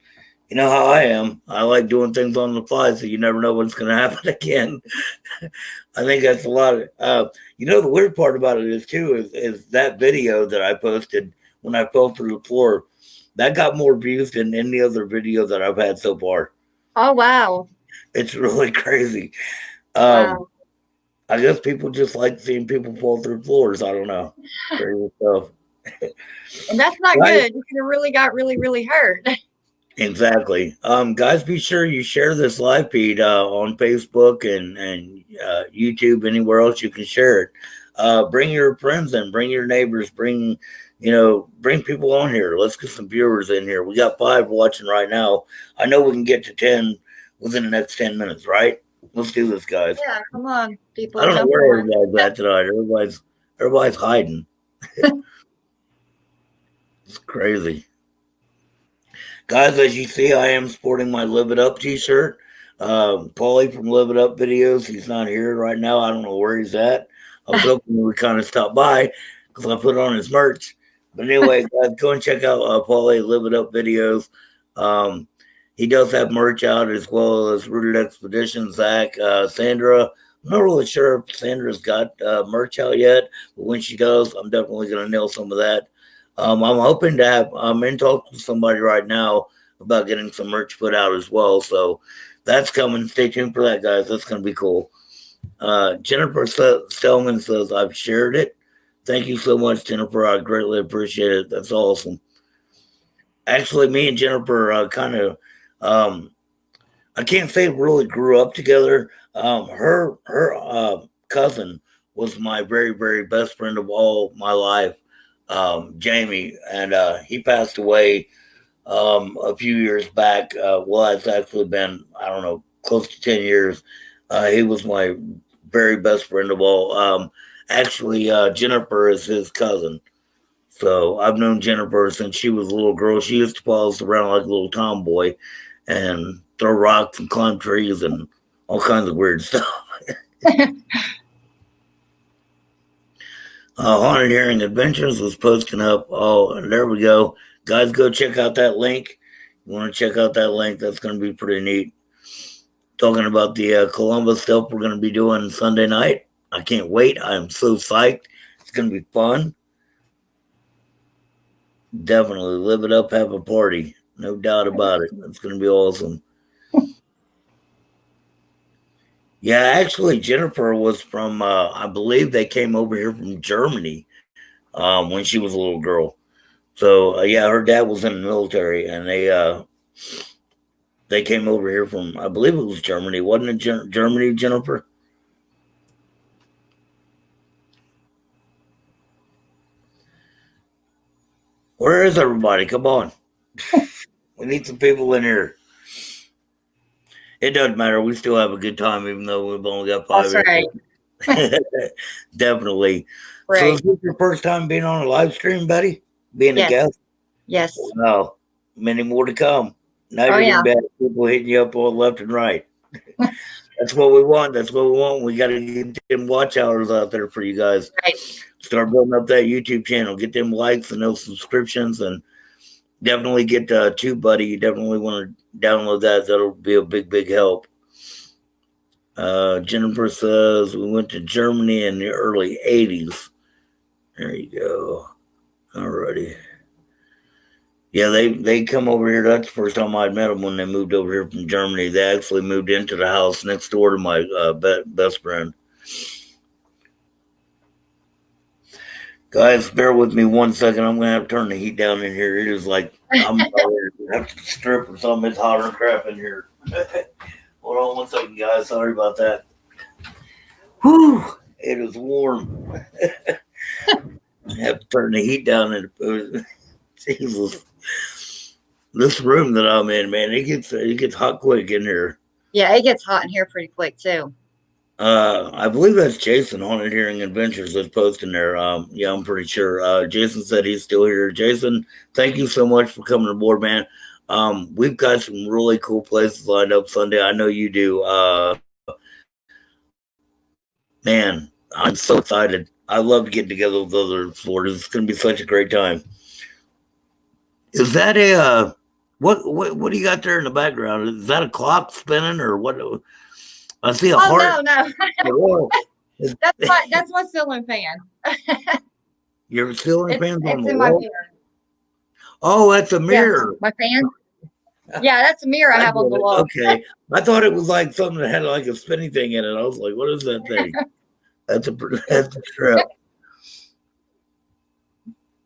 you know how I am. I like doing things on the fly, so you never know what's going to happen again. I think that's a lot of. The weird part about it is too is that video that I posted when I fell through the floor. That got more views than any other video that I've had so far. oh, wow. It's really crazy. Um, Wow. I guess people just like seeing people fall through floors. I don't know. Crazy stuff. And that's not Right? good. You could have really got really, really hurt. Exactly. Guys, be sure you share this live feed on Facebook and YouTube, anywhere else you can share it. Bring your friends in, bring your neighbors, bring people on here. Let's get some viewers in here. We got 5 watching right now. I know we can get to 10 within the next 10 minutes, right? Let's do this, guys. Yeah, come on, I people, don't know jump where on. everybody's at tonight. Everybody's hiding. It's crazy. Guys, as you see, I am sporting my Live It Up t-shirt. Paulie from Live It Up videos, he's not here right now. I don't know where he's at. I was hoping he would kind of stop by because I put on his merch. But anyway, guys, go and check out Paulie Live It Up videos. He does have merch out as well as Rooted Expedition, Zach, Sandra. I'm not really sure if Sandra's got merch out yet, but when she does, I'm definitely going to nail some of that. I'm hoping to have, I'm in talks with somebody right now about getting some merch put out as well. So that's coming. Stay tuned for that, guys. That's going to be cool. Jennifer Stellman says, I've shared it. Thank you so much, Jennifer. I greatly appreciate it. That's awesome. Actually, me and Jennifer kind of, I can't say really grew up together. Her cousin was my very, very best friend of all my life. Jamie, and he passed away a few years back. Well, it's actually been, I don't know, close to 10 years. He was my very best friend of all. Actually, Jennifer is his cousin. So I've known Jennifer since she was a little girl. She used to follow us around like a little tomboy and throw rocks and climb trees and all kinds of weird stuff. Haunted Hearing Adventures was posting up. Oh, there we go. Guys, go check out that link. You want to check out that link? That's going to be pretty neat. Talking about the Columbus stuff we're going to be doing Sunday night. I can't wait. I'm so psyched. It's going to be fun. Definitely live it up, have a party. No doubt about it. It's going to be awesome. Yeah, actually, Jennifer was from, I believe they came over here from Germany when she was a little girl. So, yeah, her dad was in the military, and they came over here from, I believe it was Germany. Wasn't it Germany, Jennifer? Where is everybody? Come on. We need some people in here. It doesn't matter. We still have a good time, even though we've only got 5 That's right. Definitely. Right. So is this your first time being on a live stream, Betty? Being a guest? Yes. Wow. Many more to come. Now Oh, you're yeah. going to have people hitting you up on left and right. That's what we want. That's what we want. We got to get them watch hours out there for you guys. Right. Start building up that YouTube channel. Get them likes and those subscriptions and definitely get TubeBuddy. You definitely want to download that. That'll be a big help. Jennifer says we went to Germany in the early 80s. There you go. Alrighty. Yeah, they come over here. That's the first time I'd met them when they moved over here from Germany. They actually moved into the house next door to my best friend. Guys, bear with me 1 second. I'm gonna have to turn the heat down in here. It is like I'm gonna have to strip or something. It's hotter than crap in here. Hold on 1 second, guys. Sorry about that. Whew, it is warm. I have to turn the heat down and Jesus. This room that I'm in, man, it gets hot quick in here. Yeah, it gets hot in here pretty quick too. I believe that's Jason, Haunted Hearing Adventures, that's posting there. Yeah, I'm pretty sure. Jason said he's still here. Jason, thank you so much for coming aboard, man. We've got some really cool places lined up Sunday. I know you do. Man, I'm so excited. I love getting together with other Floridas. It's going to be such a great time. Is that a what do you got there in the background? Is that a clock spinning or what? I see a heart. No. That's my ceiling fan. Your ceiling fan's on the in my wall? mirror. Oh, that's a mirror. Yeah, my fan. Yeah, that's a mirror I have on the wall. Okay. I thought it was like something that had like a spinning thing in it. I was like, what is that thing? That's a trip.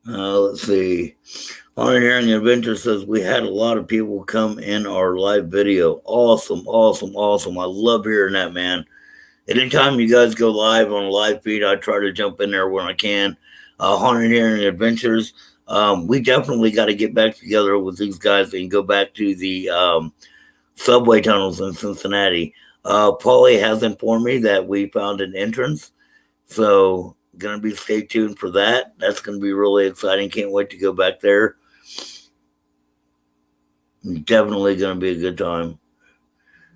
Let's see. Haunted Hearing Adventure says we had a lot of people come in our live video. Awesome. I love hearing that, man. Anytime you guys go live on a live feed, I try to jump in there when I can. Haunted Hearing Adventures. We definitely got to get back together with these guys and go back to the subway tunnels in Cincinnati. Paulie has informed me that we found an entrance. So going to be stay tuned for that. That's going to be really exciting. Can't wait to go back there. Definitely going to be a good time.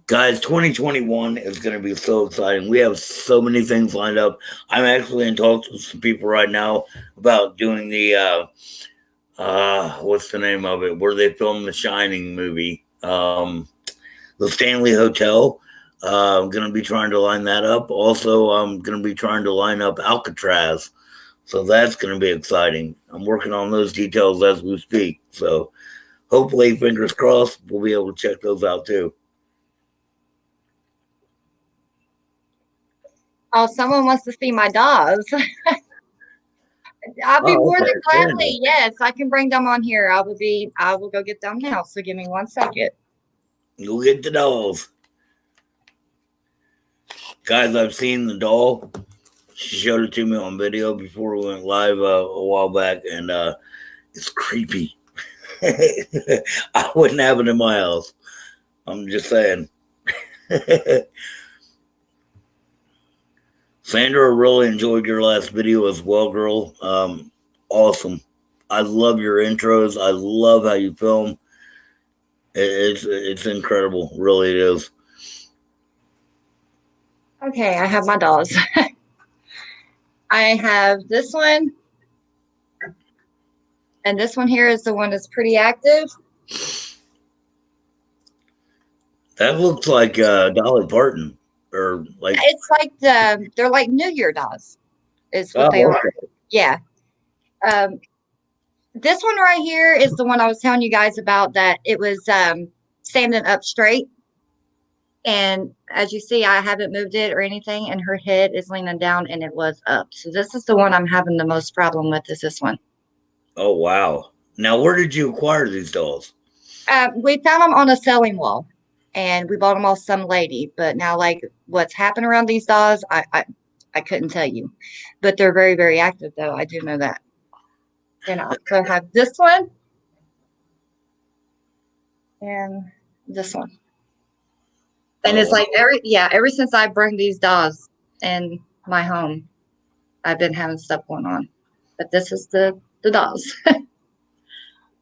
Guys, 2021 is going to be so exciting. We have so many things lined up. I'm actually in talks with some people right now about doing the, what's the name of it? Where they filmed the Shining movie. The Stanley Hotel. I'm going to be trying to line that up. Also, I'm going to be trying to line up Alcatraz. So that's going to be exciting. I'm working on those details as we speak. So hopefully, fingers crossed, we'll be able to check those out too. Oh, someone wants to see my dogs. I'll be more than gladly. Yes, I can bring them on here. I will go get them now. So give me 1 second. Go get the dolls. Guys, I've seen the doll. She showed it to me on video before we went live a while back, and it's creepy. I wouldn't have it in my house. I'm just saying. Sandra, really enjoyed your last video as well, girl. Awesome. I love your intros. I love how you film. It's incredible. Really, it is. Okay, I have my dolls. I have this one. And this one here is the one that's pretty active. That looks like Dolly Parton. Or like it's like they're like New Year dolls. Is what they are. Yeah. This one right here is the one I was telling you guys about, that it was standing up straight. And as you see, I haven't moved it or anything, and her head is leaning down and it was up. So this is the one I'm having the most problem with, is this one. Oh, wow. Now, where did you acquire these dolls? We found them on a selling wall, and we bought them off some lady. But now, like, what's happened around these dolls, I couldn't tell you. But they're very, very active, though. I do know that. And I also have this one and this one. And it's like ever since I brought these dolls in my home, I've been having stuff going on. But this is the dolls.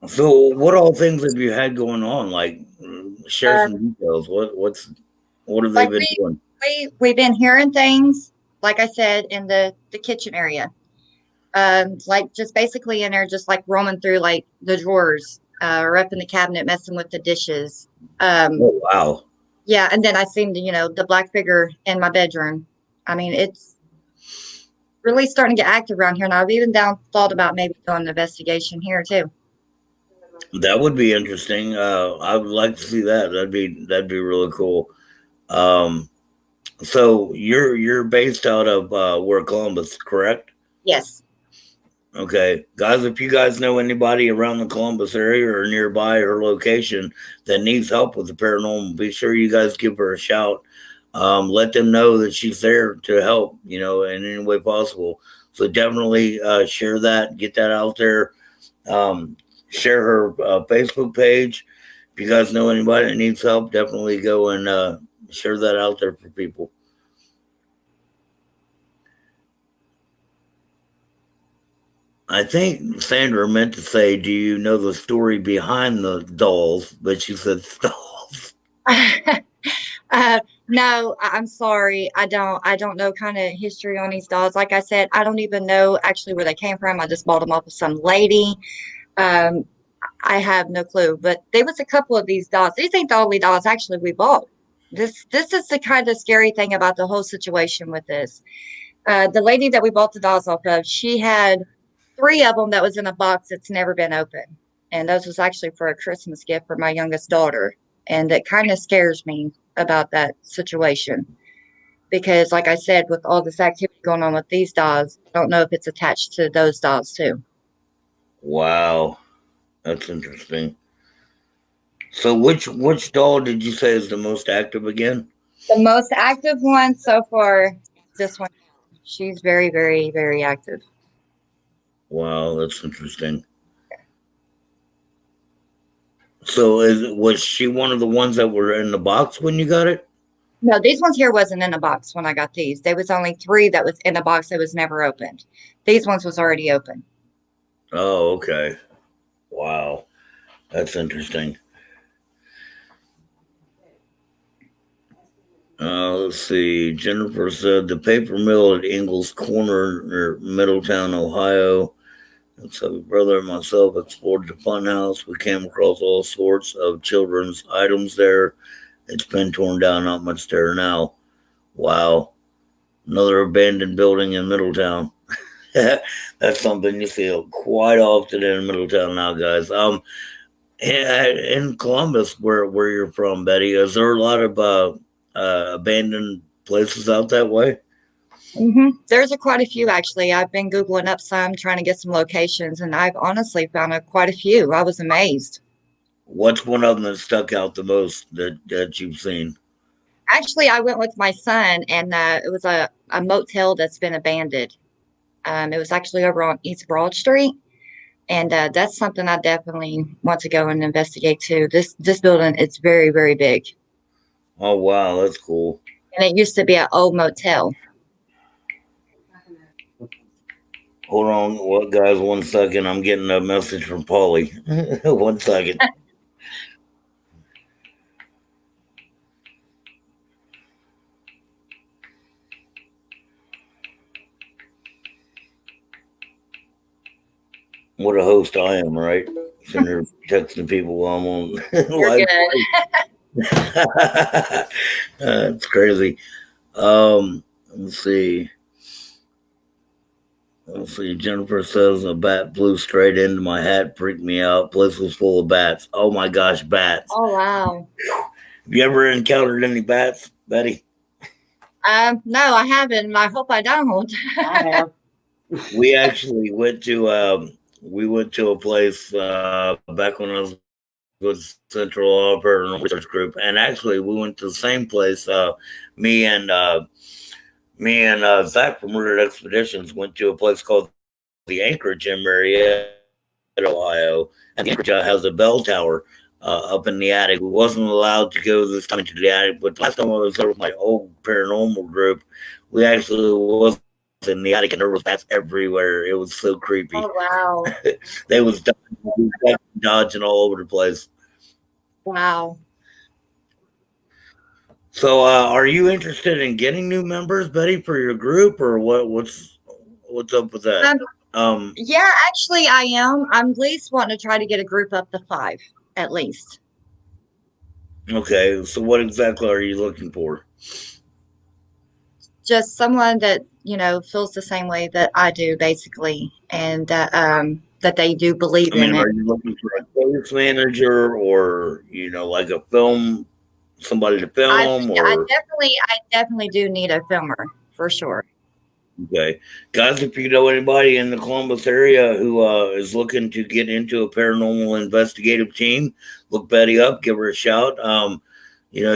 So what all things have you had going on? Like, share some details. What have they been doing? We've been hearing things, like I said, in the kitchen area. Like just basically in there, just like roaming through like the drawers. or up in the cabinet messing with the dishes. Oh, wow. Yeah, and then I seen the black figure in my bedroom. I mean, it's really starting to get active around here, and I've even thought about maybe doing an investigation here too. That would be interesting. I would like to see that. That'd be really cool. Um, so you're based out of where Columbus, correct? Yes. Okay, guys, if you guys know anybody around the Columbus area or nearby her location that needs help with the paranormal, be sure you guys give her a shout. Let them know that she's there to help, in any way possible. So definitely share that, get that out there. Um, Share her Facebook page. If you guys know anybody that needs help, definitely go and share that out there for people. I think Sandra meant to say, "Do you know the story behind the dolls?" But she said dolls. No, I'm sorry. I don't know kind of history on these dolls. Like I said, I don't even know actually where they came from. I just bought them off of some lady. Um, I have no clue. But there was a couple of these dolls. These ain't the only dolls actually we bought. This is the kind of scary thing about the whole situation with this. The lady that we bought the dolls off of, she had three of them that was in a box that's never been opened. And those was actually for a Christmas gift for my youngest daughter. And it kind of scares me about that situation because, like I said, with all this activity going on with these dolls, I don't know if it's attached to those dolls too. Wow, that's interesting. So which doll did you say is the most active again? The most active one so far is this one. She's very, very, very active. Wow, that's interesting. So was she one of the ones that were in the box when you got it? No, these ones here wasn't in a box when I got these. There was only three that was in a box that was never opened. These ones was already open. Oh, okay. Wow, that's interesting. Let's see. Jennifer said the paper mill at Ingles Corner near Middletown, Ohio. And so, brother and myself explored the fun house. We came across all sorts of children's items there. It's been torn down, not much there now. Wow. Another abandoned building in Middletown. That's something you see quite often in Middletown now, guys. In Columbus, where you're from, Betty, is there a lot of abandoned places out that way? There's quite a few actually. I've been Googling up some, trying to get some locations, and I've honestly found quite a few. I was amazed. What's one of them that stuck out the most that you've seen? Actually, I went with my son, and it was a motel that's been abandoned. It was actually over on East Broad Street, and that's something I definitely want to go and investigate too. This building, it's very, very big, Oh wow, that's cool. and it used to be an old motel. Hold on, what guys? 1 second. I'm getting a message from Polly. 1 second. What a host I am, right? Sitting here texting people while I'm on You're live. good. It's crazy. Let's see. Let's see. Jennifer says a bat flew straight into my hat, freaked me out. Place was full of bats. Oh my gosh, bats! Oh wow. Have you ever encountered any bats, Betty? No, I haven't. I hope I don't. I have. We actually went to a place back when I was with Central Paranormal Research Group, and actually we went to the same place. Me and Zach from Rooted Expeditions went to a place called the Anchorage in Marietta, Ohio, and the Anchorage has a bell tower up in the attic. We wasn't allowed to go this time into the attic, but last time I was there with my old paranormal group, we actually was in the attic and there was bats everywhere. It was so creepy. Oh wow. They was dodging all over the place. Wow. So, are you interested in getting new members, Betty, for your group, or what's up with that? Yeah, actually, I am. I'm at least wanting to try to get a group up to 5, at least. Okay, so what exactly are you looking for? Just someone that, feels the same way that I do, basically, and that they do believe I in mean, it. are you looking for a case manager or, like a film, somebody to I, film I or, definitely, I definitely do need a filmer for sure. okay. Guys, if you know anybody in the Columbus area who is looking to get into a paranormal investigative team, look Betty up, give her a shout.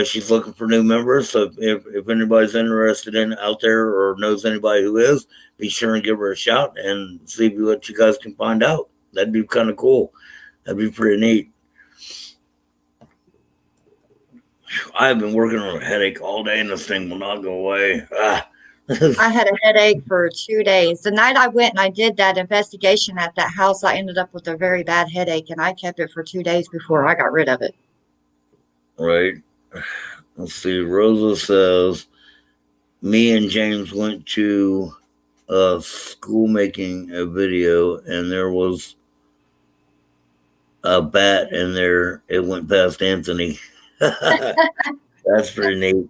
She's looking for new members. So if anybody's interested in out there or knows anybody who is, be sure and give her a shout and see what you guys can find out. That'd be kind of cool. That'd be pretty neat. I've been working on a headache all day and this thing will not go away. Ah. I had a headache for 2 days. The night I went and I did that investigation at that house, I ended up with a very bad headache, and I kept it for 2 days before I got rid of it. Right. Let's see. Rosa says, me and James went to school making a video, and there was a bat in there. It went past Anthony. That's pretty neat.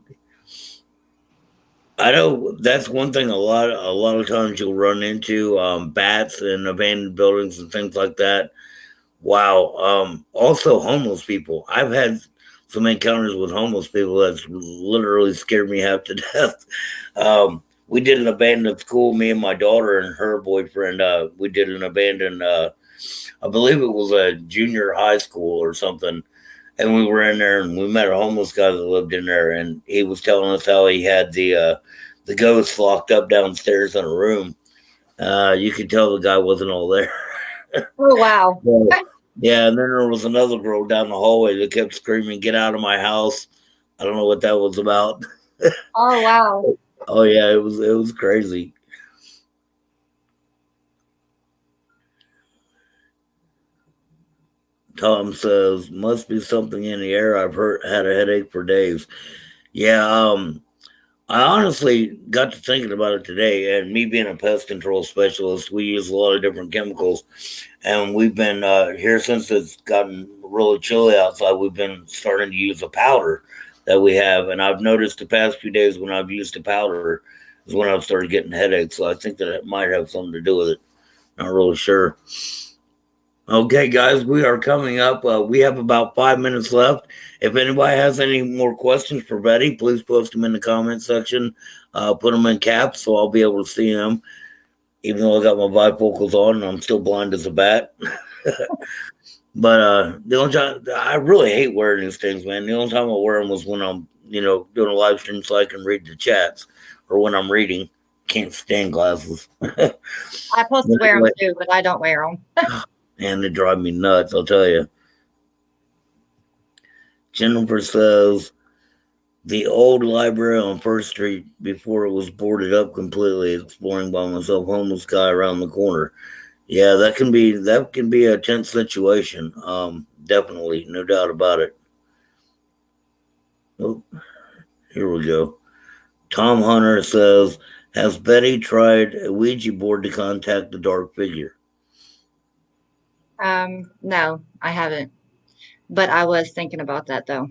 I know that's one thing. A lot of times you'll run into bats in abandoned buildings and things like that. Wow. Also, homeless people. I've had some encounters with homeless people that's literally scared me half to death. We did an abandoned school. Me and my daughter and her boyfriend. We did an abandoned. I believe it was a junior high school or something. And we were in there, and we met a homeless guy that lived in there, and he was telling us how he had the ghost locked up downstairs in a room. You could tell the guy wasn't all there. Oh, wow. Yeah, and then there was another girl down the hallway that kept screaming, "Get out of my house!" I don't know what that was about. Oh, wow. Oh yeah, it was crazy. Tom says, "Must be something in the air. I've had a headache for days." Yeah, I honestly got to thinking about it today, and me being a pest control specialist, we use a lot of different chemicals, and we've been here since it's gotten really chilly outside. We've been starting to use a powder that we have, and I've noticed the past few days when I've used the powder is when I've started getting headaches. So I think that it might have something to do with it. Not really sure. Okay, guys, we are coming up. We have about 5 minutes left. If anybody has any more questions for Betty, please post them in the comment section. Put them in caps so I'll be able to see them, even though I got my bifocals on and I'm still blind as a bat. But the only time I really hate wearing these things, man. The only time I wear them was when I'm, doing a live stream so I can read the chats, or when I'm reading. Can't stand glasses. I'm supposed to wear them too, but I don't wear them. And they drive me nuts, I'll tell you. Jennifer says, the old library on First Street before it was boarded up completely, exploring by myself, homeless guy around the corner. Yeah, that can be a tense situation. Definitely, no doubt about it. Oh, here we go. Tom Hunter says, has Betty tried a Ouija board to contact the dark figure? No, I haven't. But I was thinking about that though.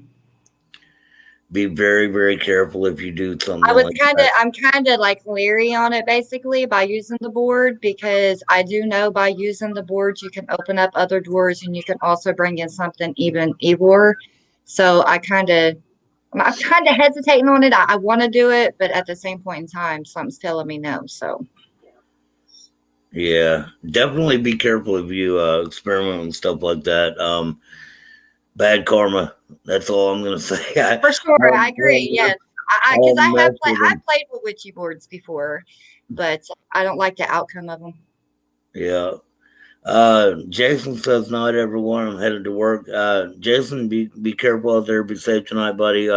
Be very, very careful if you do something I'm kind of like leery on it basically by using the board, because I do know by using the board you can open up other doors and you can also bring in something even eviler. So I'm kind of hesitating on it. I want to do it, but at the same point in time, something's telling me no. So Yeah, definitely be careful if you experiment and stuff like that. Bad karma. That's all I'm gonna say. for sure, I agree. Yes, because I played with witchy boards before, but I don't like the outcome of them. Yeah. Jason says not everyone. I'm headed to work. Jason, be careful out there. Be safe tonight, buddy.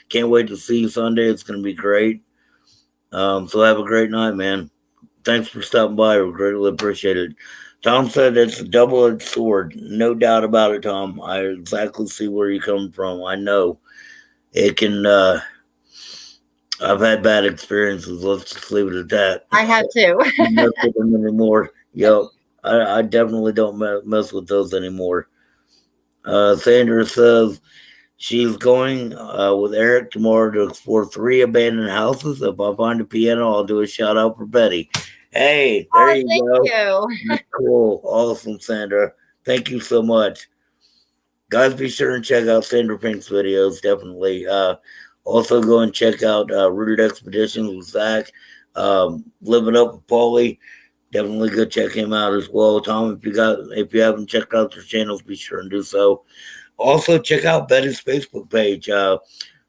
Can't wait to see you Sunday. It's gonna be great. So have a great night, man. Thanks for stopping by. We greatly appreciate it. Tom said it's a double-edged sword. No doubt about it, Tom. I exactly see where you're coming from. I know it can. I've had bad experiences. Let's just leave it at that. I have too. Not with them anymore. Yep. I definitely don't mess with those anymore. Sandra says she's going with Eric tomorrow to explore 3 abandoned houses. If I find a piano, I'll do a shout out for Betty. Hey, there Oh, you thank go. you. That's cool. Awesome, Sandra. Thank you so much. Guys, be sure and check out Sandra Pink's videos. Definitely. Also, go and check out Rooted Expeditions with Zach. Living Up with Paulie. Definitely go check him out as well. Tom, if you haven't checked out their channels, be sure and do so. Also, check out Betty's Facebook page, her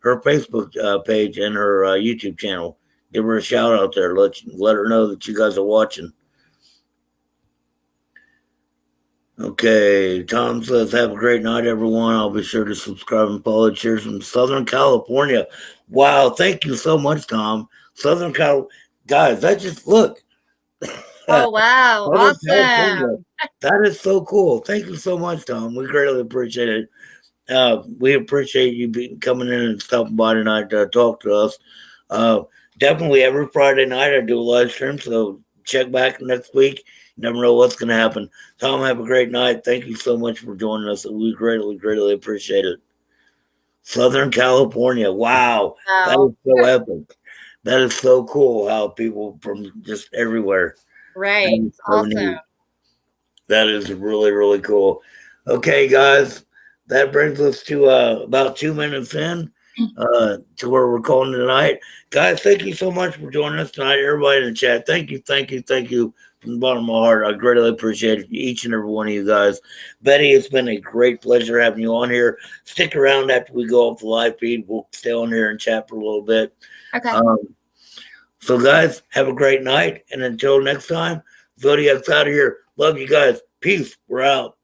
Facebook page, and her YouTube channel. Give her a shout out there. Let her know that you guys are watching. Okay, Tom says, "Have a great night, everyone. I'll be sure to subscribe and follow. Cheers from Southern California." Wow, thank you so much, Tom. Southern Cal, guys, I just look. Oh, wow. Southern Awesome. California. That is so cool. Thank you so much, Tom. We greatly appreciate it. We appreciate you coming in and stopping by tonight to talk to us. Definitely every Friday night I do a live stream, so check back next week. You never know what's going to happen. Tom, have a great night. Thank you so much for joining us. We greatly, greatly appreciate it. Southern California. Wow. That Wow. is so epic. That is so cool how people from just everywhere. Right. That is It's so awesome. neat. That is really, really cool. Okay, guys, that brings us to about 2 minutes in to where we're calling tonight. Guys, thank you so much for joining us tonight. Everybody in the chat, thank you from the bottom of my heart. I greatly appreciate each and every one of you guys. Betty, it's been a great pleasure having you on here. Stick around after we go off the live feed. We'll stay on here and chat for a little bit. Okay. So, guys, have a great night. And until next time, Zodiac's out of here. Love you guys. Peace. We're out.